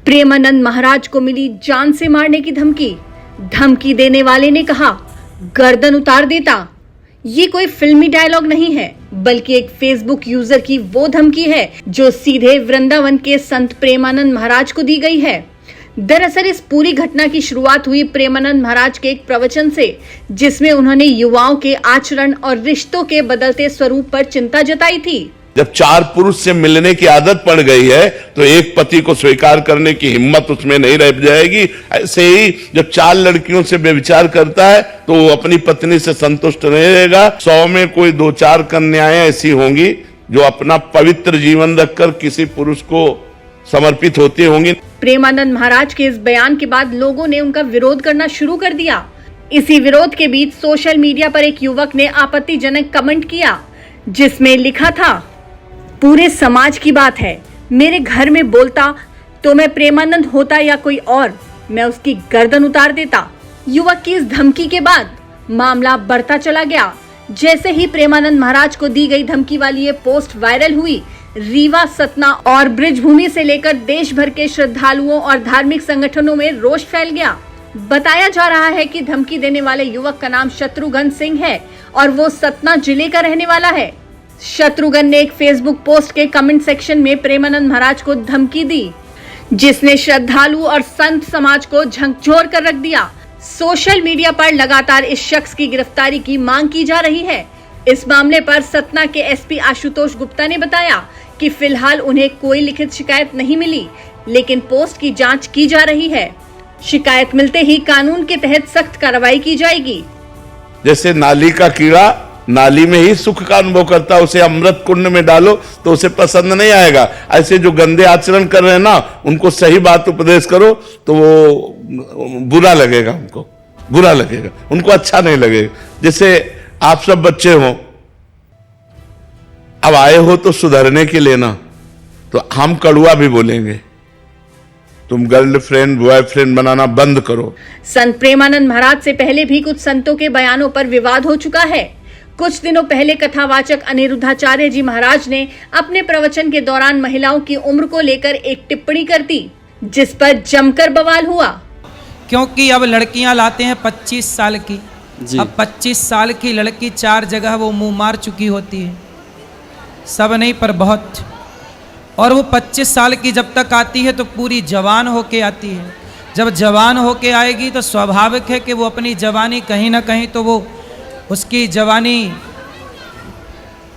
प्रेमानंद महाराज को मिली जान से मारने की धमकी। धमकी देने वाले ने कहा गर्दन उतार देता। ये कोई फिल्मी डायलॉग नहीं है, बल्कि एक फेसबुक यूजर की वो धमकी है जो सीधे वृंदावन के संत प्रेमानंद महाराज को दी गई है। दरअसल इस पूरी घटना की शुरुआत हुई प्रेमानंद महाराज के एक प्रवचन से, जिसमें उन्होंने युवाओं के आचरण और रिश्तों के बदलते स्वरूप पर चिंता जताई थी। जब चार पुरुष से मिलने की आदत पड़ गई है तो एक पति को स्वीकार करने की हिम्मत उसमें नहीं रह जाएगी। ऐसे ही जब चार लड़कियों से व्यभिचार करता है तो वो अपनी पत्नी से संतुष्ट नहीं रहेगा। 100 में कोई 2-4 कन्याएं ऐसी होंगी जो अपना पवित्र जीवन रखकर किसी पुरुष को समर्पित होती होंगी। प्रेमानंद महाराज के इस बयान के बाद लोगों ने उनका विरोध करना शुरू कर दिया। इसी विरोध के बीच सोशल मीडिया पर एक युवक ने आपत्तिजनक कमेंट किया, जिसमें लिखा था, पूरे समाज की बात है, मेरे घर में बोलता तो मैं प्रेमानंद होता या कोई और, मैं उसकी गर्दन उतार देता। युवक की इस धमकी के बाद मामला बढ़ता चला गया। जैसे ही प्रेमानंद महाराज को दी गई धमकी वाली ये पोस्ट वायरल हुई, रीवा, सतना और ब्रिजभूमि से लेकर देश भर के श्रद्धालुओं और धार्मिक संगठनों में रोष फैल गया। बताया जा रहा है कि धमकी देने वाले युवक का नाम शत्रुघ्न सिंह है और वो सतना जिले का रहने वाला है। शत्रुघ्न ने एक फेसबुक पोस्ट के कमेंट सेक्शन में प्रेमानंद महाराज को धमकी दी, जिसने श्रद्धालु और संत समाज को झकझोर कर रख दिया। सोशल मीडिया पर लगातार इस शख्स की गिरफ्तारी की मांग की जा रही है। इस मामले पर सतना के एसपी आशुतोष गुप्ता ने बताया कि फिलहाल उन्हें कोई लिखित शिकायत नहीं मिली, लेकिन पोस्ट की जांच की जा रही है। शिकायत मिलते ही कानून के तहत सख्त कार्रवाई की जाएगी। जैसे नाली का कीड़ा नाली में ही सुख का अनुभव करता है, उसे अमृत कुंड में डालो तो उसे पसंद नहीं आएगा। ऐसे जो गंदे आचरण कर रहे हैं ना, उनको सही बात उपदेश करो तो वो बुरा लगेगा, उनको बुरा लगेगा, उनको अच्छा नहीं लगेगा। जैसे आप सब बच्चे हो, अब आए हो तो सुधरने के लिए ना, तो हम कड़ुआ भी बोलेंगे, तुम गर्लफ्रेंड बॉयफ्रेंड बनाना बंद करो। संत प्रेमानंद महाराज से पहले भी कुछ संतों के बयानों पर विवाद हो चुका है। कुछ दिनों पहले कथावाचक अनिरुद्धाचार्य जी महाराज ने अपने प्रवचन के दौरान महिलाओं की उम्र को लेकर एक टिप्पणी कर दी, जिस पर जमकर बवाल हुआ। क्योंकि अब लड़कियां लाते हैं 25 साल की, अब 25 साल की लड़की 4 जगह वो मुंह मार चुकी होती है, सब नहीं पर बहुत। और वो 25 साल की जब तक आती है तो पूरी जवान होके आती है। जब जवान होके आएगी तो स्वाभाविक है कि वो अपनी जवानी कहीं ना कहीं तो वो उसकी जवानी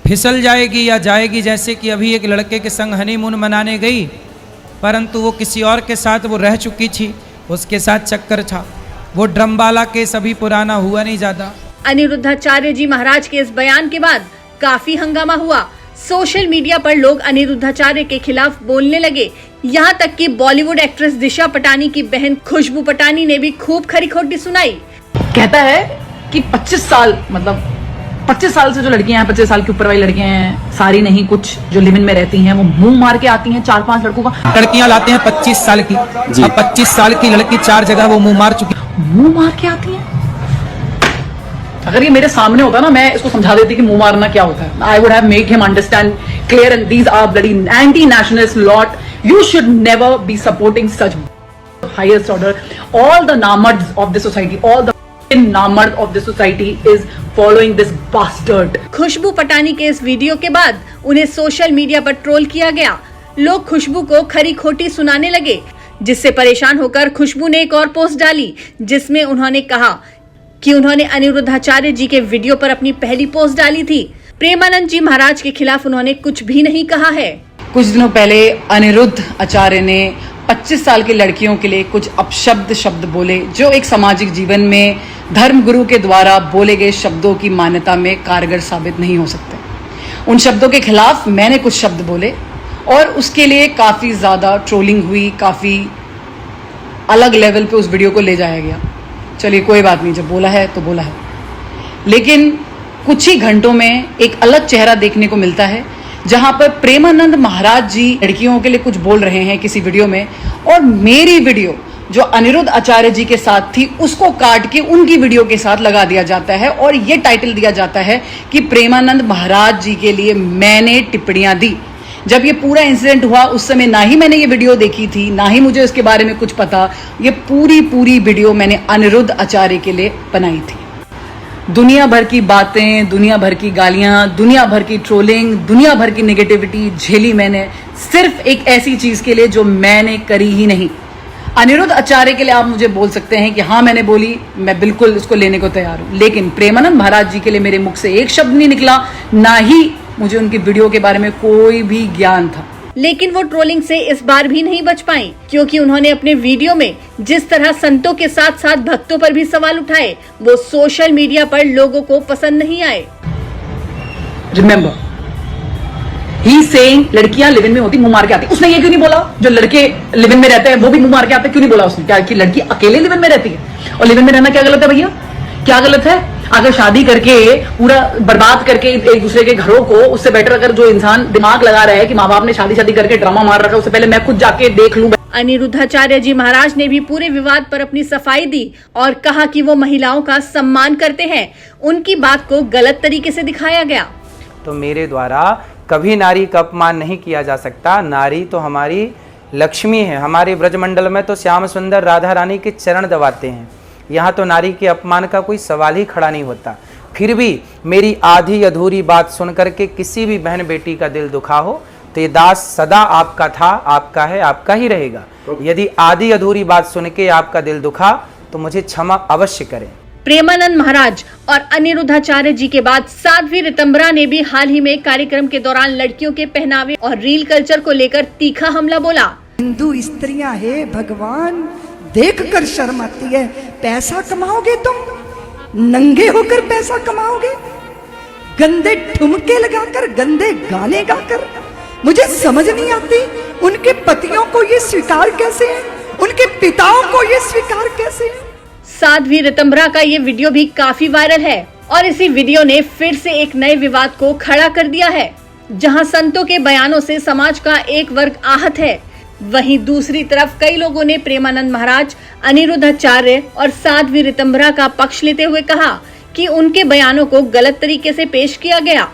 फिसल जाएगी या जाएगी। जैसे कि अभी एक लड़के के संग हनीमून मनाने गई, परंतु वो किसी और के साथ वो रह चुकी थी, उसके साथ चक्कर था। वो ड्रमबाला केस अभी पुराना हुआ नहीं ज्यादा। अनिरुद्धाचार्य जी महाराज के इस बयान के बाद काफी हंगामा हुआ। सोशल मीडिया पर लोग अनिरुद्धाचार्य के खिलाफ बोलने लगे। यहाँ तक कि बॉलीवुड एक्ट्रेस दिशा पटानी की बहन खुशबू पटानी ने भी खूब खरी खोटी सुनाई। कहता है कि 25 साल, मतलब 25 साल से जो लड़कियां हैं, 25 साल के ऊपर वाली लड़कियां हैं, सारी नहीं, कुछ जो लिव इन में रहती हैं, वो मुंह मार के आती हैं 4-5 लड़कों का। लड़कियां लाते हैं 25 साल की, अब 25 साल की लड़की 4 जगह वो मुंह मार चुकी, मुंह मार के आती हैं। अगर ये मेरे सामने होता ना, मैं इसको समझा देती कि मुंह मारना क्या होता है। I would have made him understand clear, and these are bloody anti-nationalist lot. You should never be supporting such highest order. All the नामर्ड्स of the society, all the नामर्ड of the society is following this bastard. Khushbu Patani के इस video के बाद उन्हें social media पर troll किया गया। लोग खुशबू को खरी खोटी सुनाने लगे, जिससे परेशान होकर खुशबू ने एक और पोस्ट डाली, जिसमें उन्होंने कहा कि उन्होंने अनिरुद्धाचार्य जी के वीडियो पर अपनी पहली पोस्ट डाली थी। प्रेमानंद जी महाराज के खिलाफ उन्होंने कुछ भी नहीं कहा है। कुछ दिनों पहले अनिरुद्ध आचार्य ने 25 साल की लड़कियों के लिए कुछ अपशब्द शब्द बोले, जो एक सामाजिक जीवन में धर्मगुरु के द्वारा बोले गए शब्दों की मान्यता में कारगर साबित नहीं हो सकते। उन शब्दों के खिलाफ मैंने कुछ शब्द बोले और उसके लिए काफ़ी ज़्यादा ट्रोलिंग हुई, काफ़ी अलग लेवल पे उस वीडियो को ले जाया गया। चलिए कोई बात नहीं, जब बोला है तो बोला है। लेकिन कुछ ही घंटों में एक अलग चेहरा देखने को मिलता है, जहां पर प्रेमानंद महाराज जी लड़कियों के लिए कुछ बोल रहे हैं किसी वीडियो में, और मेरी वीडियो जो अनिरुद्ध आचार्य जी के साथ थी उसको काट के उनकी वीडियो के साथ लगा दिया जाता है और ये टाइटल दिया जाता है कि प्रेमानंद महाराज जी के लिए मैंने टिप्पणियां दी। जब ये पूरा इंसिडेंट हुआ उस समय ना ही मैंने ये वीडियो देखी थी, ना ही मुझे उसके बारे में कुछ पता। ये पूरी वीडियो मैंने अनिरुद्ध आचार्य के लिए बनाई थी। दुनिया भर की बातें, दुनिया भर की गालियां, दुनिया भर की ट्रोलिंग, दुनिया भर की नेगेटिविटी झेली मैंने सिर्फ एक ऐसी चीज के लिए जो मैंने करी ही नहीं। अनिरुद्ध आचार्य के लिए आप मुझे बोल सकते हैं कि हाँ मैंने बोली, मैं बिल्कुल इसको लेने को तैयार हूं, लेकिन प्रेमानंद महाराज जी के लिए मेरे मुख से एक शब्द नहीं निकला, ना ही मुझे उनकी वीडियो के बारे में कोई भी ज्ञान था। लेकिन वो ट्रोलिंग से इस बार भी नहीं बच पाई, क्योंकि उन्होंने अपने वीडियो में जिस तरह संतों के साथ साथ भक्तों पर भी सवाल उठाए, वो सोशल मीडिया पर लोगों को पसंद नहीं आए। रिमेंबर, ही सेइंग लड़कियां लिव इन में होती मुंह मार के आती। उसने ये क्यों नहीं बोला जो लड़के लिव इन में रहते हैं वो भी मुंह मार के आते, क्यों नहीं बोला उसने? क्या कि लड़की अकेले लिव इन में रहती है? और लिव इन में रहना क्या गलत है भैया? क्या गलत है? अगर शादी करके पूरा बर्बाद करके एक दूसरे के घरों को, उससे बेटर अगर जो इंसान दिमाग लगा रहा है कि माँ बाप ने शादी करके ड्रामा मार रखा है, उससे पहले मैं खुद जाके देख लूं। अनिरुद्धाचार्य जी महाराज ने भी पूरे विवाद पर अपनी सफाई दी और कहा कि वो महिलाओं का सम्मान करते हैं। उनकी बात को गलत तरीके से दिखाया गया। तो मेरे द्वारा कभी नारी का अपमान नहीं किया जा सकता। नारी तो हमारी लक्ष्मी है। हमारे ब्रजमंडल में तो श्याम सुंदर राधा रानी के चरण दबाते हैं। यहाँ तो नारी के अपमान का कोई सवाल ही खड़ा नहीं होता। फिर भी मेरी आधी अधूरी बात सुन करके किसी भी बहन बेटी का दिल दुखा हो तो ये दास सदा आपका था, आपका है, आपका ही रहेगा। यदि आधी अधूरी बात सुन के आपका दिल दुखा तो मुझे क्षमा अवश्य करें। प्रेमानंद महाराज और अनिरुद्धाचार्य जी के बाद साध्वी ऋतंभरा ने भी हाल ही में कार्यक्रम के दौरान लड़कियों के पहनावे और रील कल्चर को लेकर तीखा हमला बोला। हिंदू स्त्रियां है भगवान, देखकर शर्म आती है। पैसा कमाओगे तुम, नंगे होकर पैसा कमाओगे, गंदे ठुमके लगाकर, गंदे गाने गाकर। मुझे समझ नहीं आती उनके पतियों को ये स्वीकार कैसे है, उनके पिताओं को ये स्वीकार कैसे है। साध्वी ऋतंभरा का ये वीडियो भी काफी वायरल है और इसी वीडियो ने फिर से एक नए विवाद को खड़ा कर दिया है। जहां संतों के बयानों से समाज का एक वर्ग आहत है, वहीं दूसरी तरफ कई लोगों ने प्रेमानंद महाराज, अनिरुद्धाचार्य और साध्वी ऋतंभरा का पक्ष लेते हुए कहा कि उनके बयानों को गलत तरीके से पेश किया गया।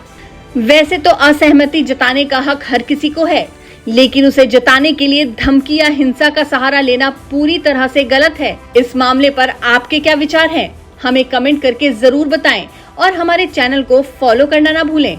वैसे तो असहमति जताने का हक हर किसी को है, लेकिन उसे जताने के लिए धमकी या हिंसा का सहारा लेना पूरी तरह से गलत है। इस मामले पर आपके क्या विचार हैं? हमें कमेंट करके जरूर बताएं और हमारे चैनल को फॉलो करना ना भूलें।